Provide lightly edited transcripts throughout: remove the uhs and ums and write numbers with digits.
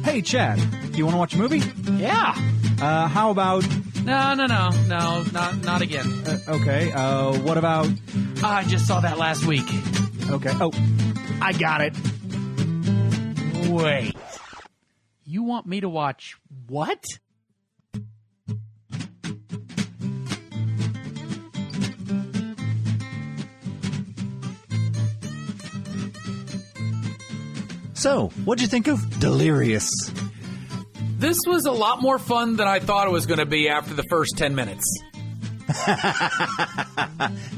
Hey, Chad, do you want to watch a movie? Yeah. How about... No, not again. Okay, what about... I just saw that last week. Okay, oh, I got it. Wait. You want me to watch what? So, what'd you think of Delirious? This was a lot more fun than I thought it was going to be after the first 10 minutes.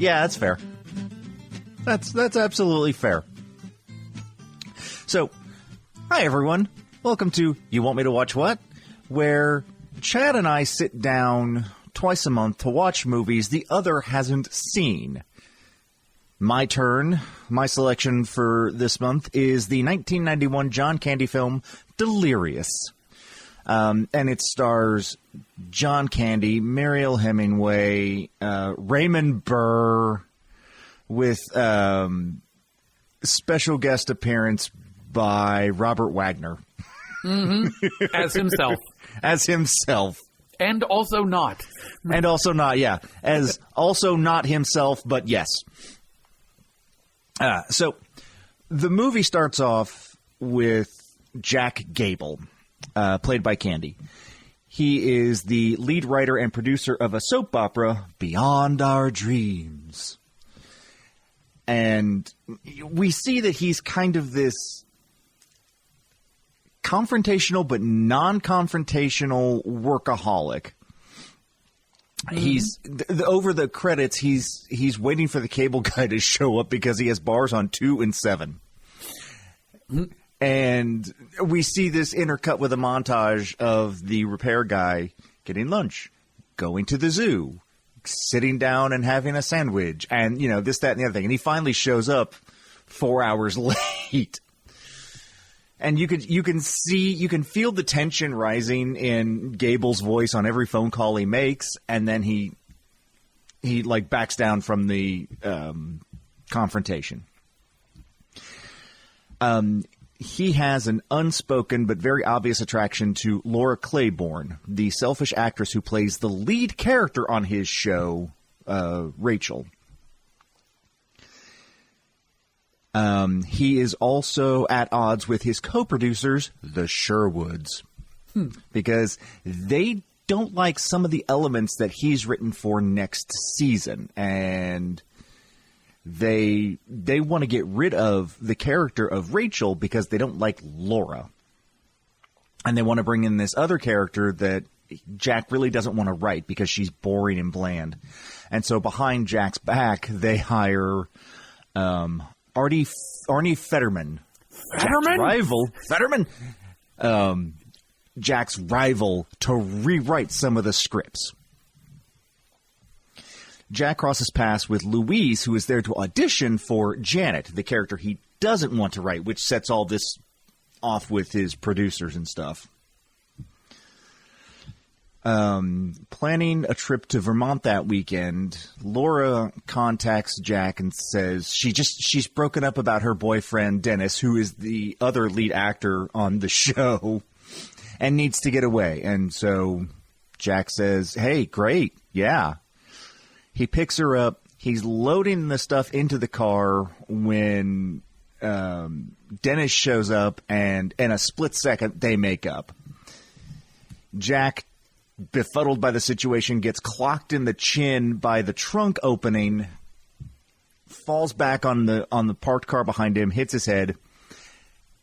Yeah, that's fair. That's absolutely fair. So, hi everyone. Welcome to You Want Me to Watch What? Where Chad and I sit down twice a month to watch movies the other hasn't seen. My turn. My selection for this month is the 1991 John Candy film Delirious. And it stars John Candy, Mariel Hemingway, Raymond Burr, with special guest appearance by Robert Wagner. Mm-hmm. As himself. As himself. And also not. And also not, yeah. As also not himself, but yes. So the movie starts off with Jack Gable, played by Candy. He is the lead writer and producer of a soap opera, Beyond Our Dreams. And we see that he's kind of this confrontational but non-confrontational workaholic. Mm-hmm. He's over the credits. He's waiting for the cable guy to show up because he has bars on 2 and 7. Mm-hmm. And we see this intercut with a montage of the repair guy getting lunch, going to the zoo, sitting down and having a sandwich, and this, that, and the other thing. And he finally shows up 4 hours late. And you can feel the tension rising in Gable's voice on every phone call he makes, and then he like backs down from the confrontation. He has an unspoken but very obvious attraction to Laura Claiborne, the selfish actress who plays the lead character on his show, Rachel. He is also at odds with his co-producers, the Sherwoods, because they don't like some of the elements that he's written for next season, and they want to get rid of the character of Rachel because they don't like Laura, and they want to bring in this other character that Jack really doesn't want to write because she's boring and bland. And so behind Jack's back, they hire Arnie Fetterman. Fetterman? Jack's rival, to rewrite some of the scripts. Jack crosses paths with Louise, who is there to audition for Janet, the character he doesn't want to write, which sets all this off with his producers and stuff. Planning a trip to Vermont that weekend, Laura contacts Jack and says she's broken up about her boyfriend, Dennis, who is the other lead actor on the show, and needs to get away. And so Jack says, hey, great, yeah. He picks her up. He's loading the stuff into the car when Dennis shows up, and in a split second, they make up. Jack, befuddled by the situation, gets clocked in the chin by the trunk opening, falls back on the parked car behind him, hits his head,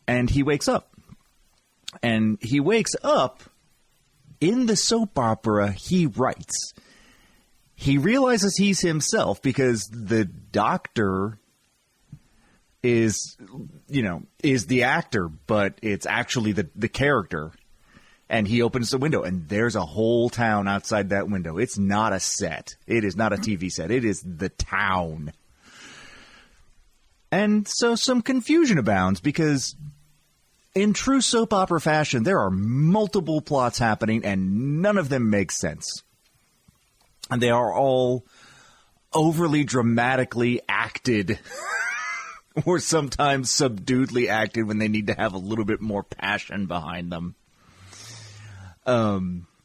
and he wakes up. And he wakes up in the soap opera he writes. He realizes he's himself because the doctor is the actor, but it's actually the character. And he opens the window, and there's a whole town outside that window. It's not a set. It is not a TV set. It is the town. And so some confusion abounds because in true soap opera fashion, there are multiple plots happening, and none of them make sense. And they are all overly dramatically acted or sometimes subduedly acted when they need to have a little bit more passion behind them.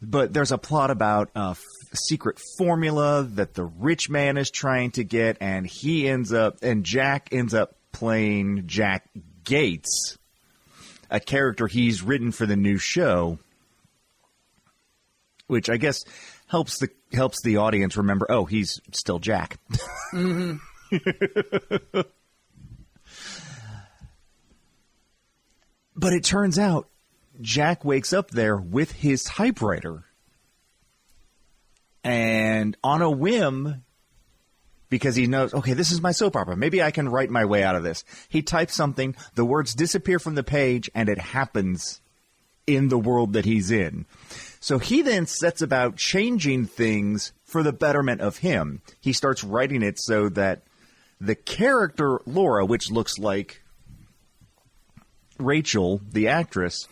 But there's a plot about a secret formula that the rich man is trying to get, and Jack ends up playing Jack Gates, a character he's written for the new show, which I guess helps the audience remember, oh, he's still Jack. Mm-hmm. But it turns out Jack wakes up there with his typewriter. And on a whim, because he knows, okay, this is my soap opera. Maybe I can write my way out of this. He types something, the words disappear from the page, and it happens in the world that he's in. So he then sets about changing things for the betterment of him. He starts writing it so that the character Laura, which looks like Rachel, the actress,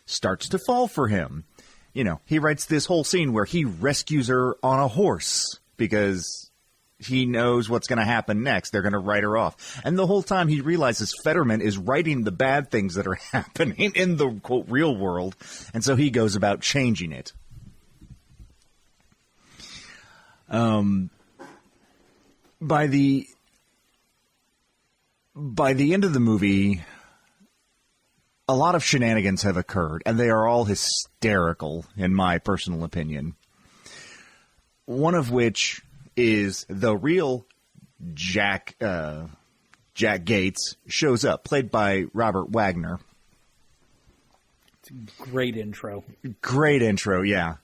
starts to fall for him. You know, he writes this whole scene where he rescues her on a horse because he knows what's going to happen next. They're going to write her off. And the whole time he realizes Fetterman is writing the bad things that are happening in the, quote, real world. And so he goes about changing it. By the end of the movie, a lot of shenanigans have occurred, and they are all hysterical, in my personal opinion. One of which is the real Jack Gates shows up, played by Robert Wagner. It's a great intro. Great intro, yeah.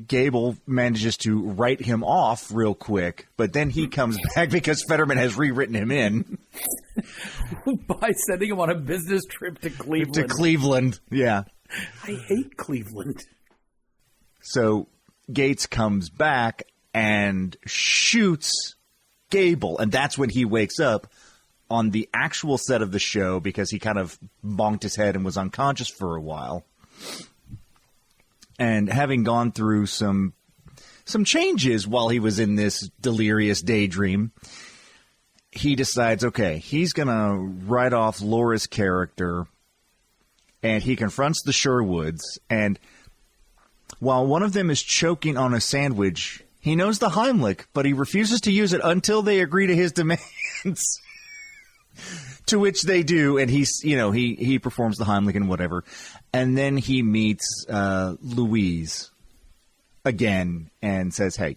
Gable manages to write him off real quick, but then he comes back because Fetterman has rewritten him in. By sending him on a business trip to Cleveland. To Cleveland, yeah. I hate Cleveland. So Gates comes back and shoots Gable, and that's when he wakes up on the actual set of the show because he kind of bonked his head and was unconscious for a while. And having gone through some changes while he was in this delirious daydream, he decides, okay, he's going to write off Laura's character, and he confronts the Sherwoods, and while one of them is choking on a sandwich, he knows the Heimlich, but he refuses to use it until they agree to his demands. To which they do, and he performs the Heimlich and whatever. And then he meets Louise again and says, hey,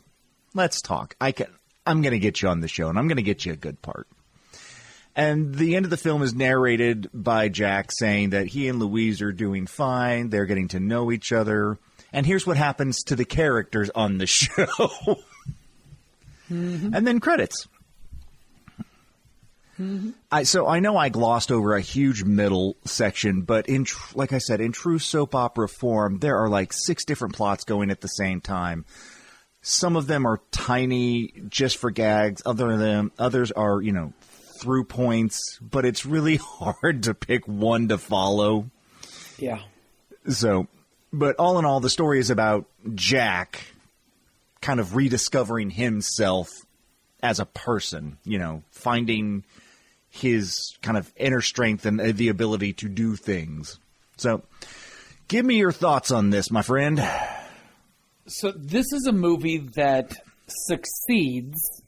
let's talk. I'm going to get you on the show, and I'm going to get you a good part. And the end of the film is narrated by Jack saying that he and Louise are doing fine. They're getting to know each other. And here's what happens to the characters on the show. Mm-hmm. And then credits. Mm-hmm. So I know I glossed over a huge middle section, but like I said, in true soap opera form, there are like 6 different plots going at the same time. Some of them are tiny, just for gags. Others are, through points, but it's really hard to pick one to follow. Yeah. So, but all in all, the story is about Jack kind of rediscovering himself as a person, finding his kind of inner strength and the ability to do things. So, give me your thoughts on this, my friend. So, this is a movie that succeeds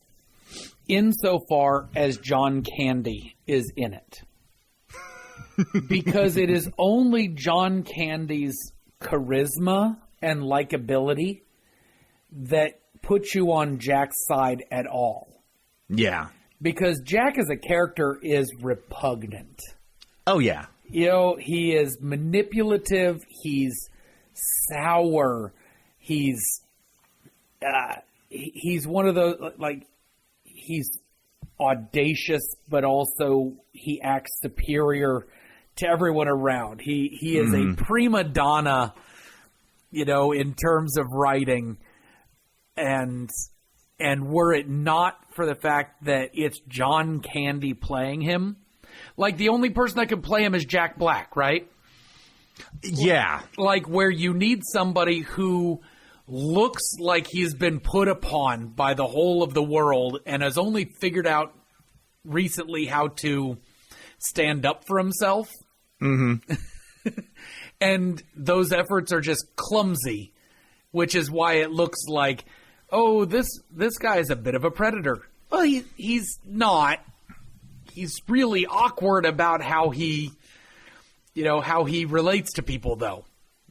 insofar as John Candy is in it. Because it is only John Candy's charisma and likability that puts you on Jack's side at all. Yeah. Because Jack as a character is repugnant. Oh, yeah. He is manipulative. He's sour. He's one of those, he's audacious, but also he acts superior to everyone around. He is a prima donna, in terms of writing. And were it not for the fact that it's John Candy playing him, the only person that can play him is Jack Black, right? Yeah. Where you need somebody who looks like he's been put upon by the whole of the world and has only figured out recently how to stand up for himself. Mm-hmm. And those efforts are just clumsy, which is why it looks like, oh, this guy is a bit of a predator. Well, he's not. He's really awkward about how he relates to people, though.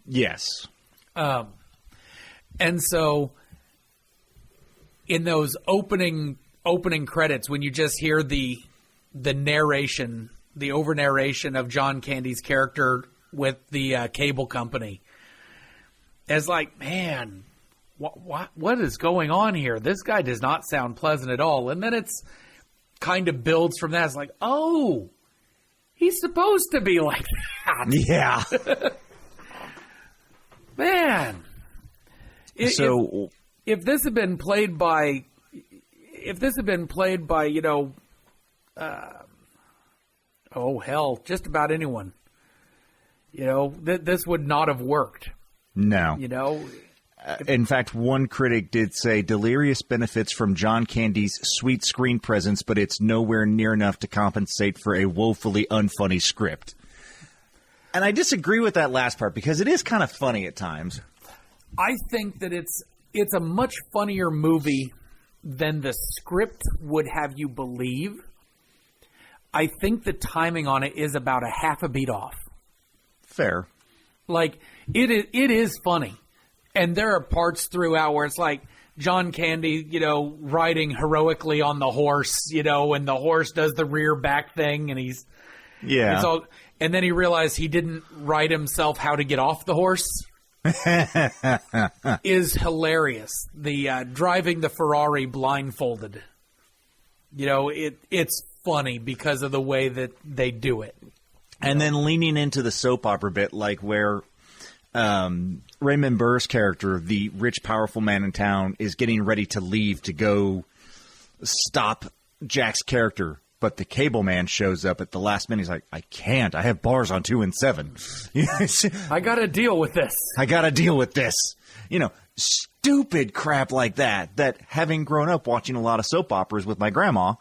Yes. And so in those opening credits, when you just hear the narration, the over narration of John Candy's character with the cable company, it's like, man, what is going on here? This guy does not sound pleasant at all. And then it's kind of builds from that. It's like, oh, he's supposed to be like that. Yeah. Man. If this had been played by, just about anyone, this would not have worked. No. In fact, one critic did say Delirious benefits from John Candy's sweet screen presence, but it's nowhere near enough to compensate for a woefully unfunny script. And I disagree with that last part because it is kind of funny at times. I think that it's a much funnier movie than the script would have you believe. I think the timing on it is about a half a beat off. Fair. Like, it is funny. And there are parts throughout where it's like John Candy, riding heroically on the horse, and the horse does the rear back thing, and and then he realized he didn't write himself how to get off the horse. Is hilarious. The driving the Ferrari blindfolded. It's funny because of the way that they do it. And then leaning into the soap opera bit, like where Raymond Burr's character, the rich, powerful man in town, is getting ready to leave to go stop Jack's character. But the cable man shows up at the last minute. He's like, I can't. I have bars on 2 and 7. I got to deal with this. Stupid crap like that. That having grown up watching a lot of soap operas with my grandma,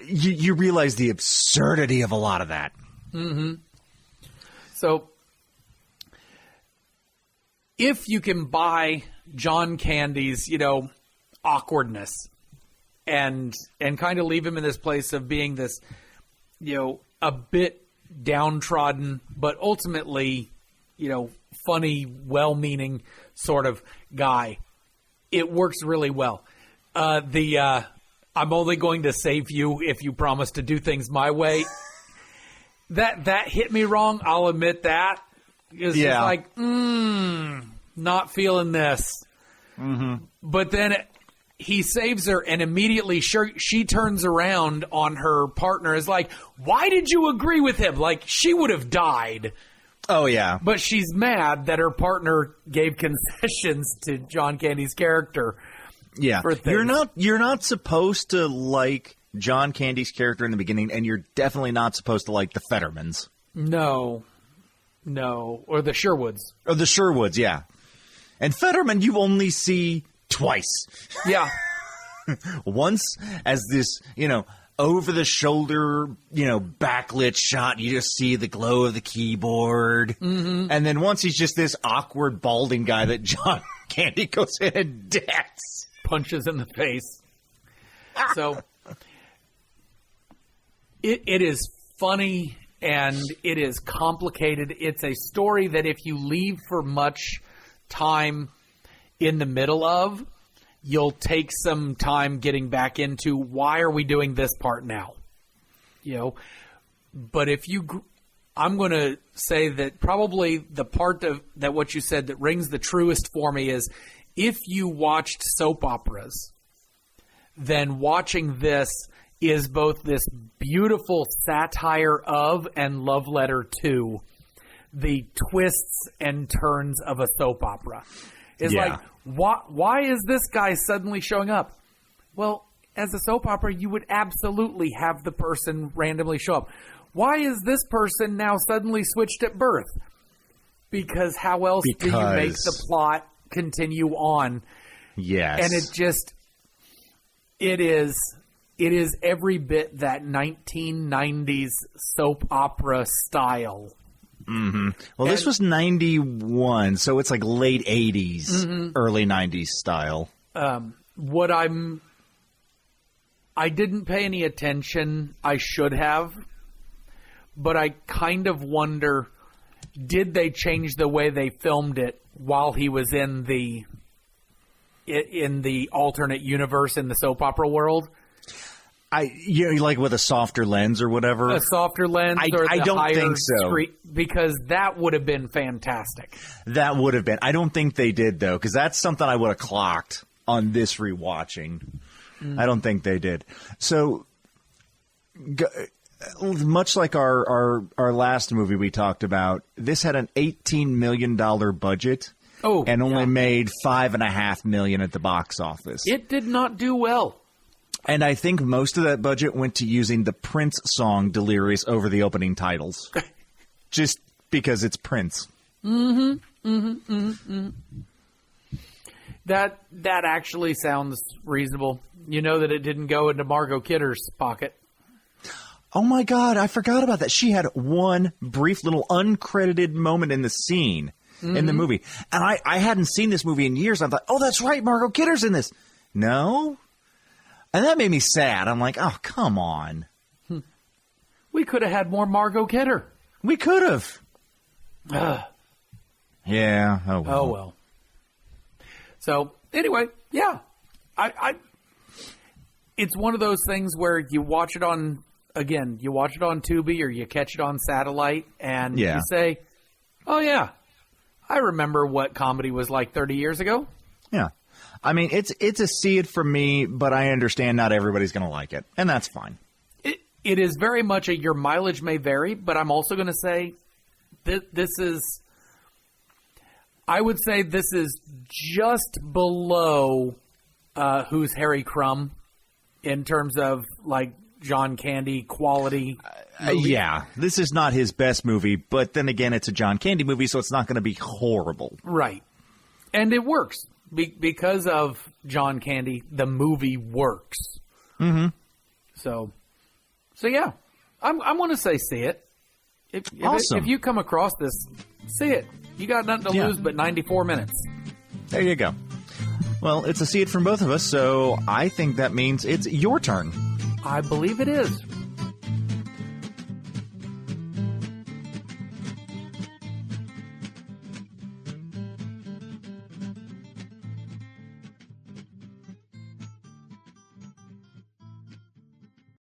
you realize the absurdity of a lot of that. Mm-hmm. So, if you can buy John Candy's, awkwardness and kind of leave him in this place of being this, a bit downtrodden, but ultimately, funny, well-meaning sort of guy, it works really well. I'm only going to save you if you promise to do things my way. That hit me wrong. I'll admit that. It's just like, not feeling this. Mm-hmm. But then he saves her, and immediately she turns around on her partner. Is like, why did you agree with him? Like, she would have died. Oh, yeah. But she's mad that her partner gave concessions to John Candy's character. Yeah. You're not supposed to like John Candy's character in the beginning, and you're definitely not supposed to like the Fettermans. No. Or the Sherwoods. Yeah. And Fetterman you only see twice. Yeah. Once as this, over-the-shoulder, backlit shot. You just see the glow of the keyboard. Mm-hmm. And then once he's just this awkward, balding guy that John Candy goes in and decks. Punches in the face. So, it is funny and it is complicated. It's a story that if you leave for much time in the middle of, you'll take some time getting back into why are we doing this part now? But I'm going to say that probably the part of that what you said that rings the truest for me is if you watched soap operas, then watching this is both this beautiful satire of and love letter to the twists and turns of a soap opera. It's like, why is this guy suddenly showing up? Well, as a soap opera, you would absolutely have the person randomly show up. Why is this person now suddenly switched at birth? Because how else do you make the plot continue on? Yes. And it is It is every bit that 1990s soap opera style. Mm-hmm. Well, this was 91, so it's like late 80s, early 90s style. I didn't pay any attention. I should have. But I kind of wonder, did they change the way they filmed it while he was in the alternate universe in the soap opera world? Like with a softer lens or whatever? A softer lens or the I don't higher think so. Because that would have been fantastic. That would have been. I don't think they did, though, because that's something I would have clocked on this rewatching. I don't think they did. So, much like our last movie we talked about, this had an $18 million budget and only made $5.5 million at the box office. It did not do well. And I think most of that budget went to using the Prince song Delirious over the opening titles. Just because it's Prince. That actually sounds reasonable. You know that it didn't go into Margot Kidder's pocket. Oh my God, I forgot about that. She had one brief little uncredited moment in the scene in the movie. And I hadn't seen this movie in years. I thought, oh, that's right, Margot Kidder's in this. No? And that made me sad. I'm like, oh, come on. We could have had more Margot Kidder. We could have. Yeah. Oh, well. Oh, well. So, anyway, yeah. It's one of those things where you watch it on, again, you watch it on Tubi or you catch it on satellite and you say, oh, yeah, I remember what comedy was like 30 years ago. Yeah. I mean, it's a see it from me, but I understand not everybody's going to like it, and that's fine. It is very much your mileage may vary, but I'm also going to say this is, I would say this is just below Who's Harry Crumb in terms of like John Candy quality. Yeah, this is not his best movie, but then again, it's a John Candy movie, so it's not going to be horrible. Right. And it works. Because of John Candy, the movie works. Mm-hmm. So yeah, I'm going to say see it. Awesome. If you come across this, see it. You got nothing to lose but 94 minutes. There you go. Well, it's a see it from both of us, so I think that means it's your turn. I believe it is.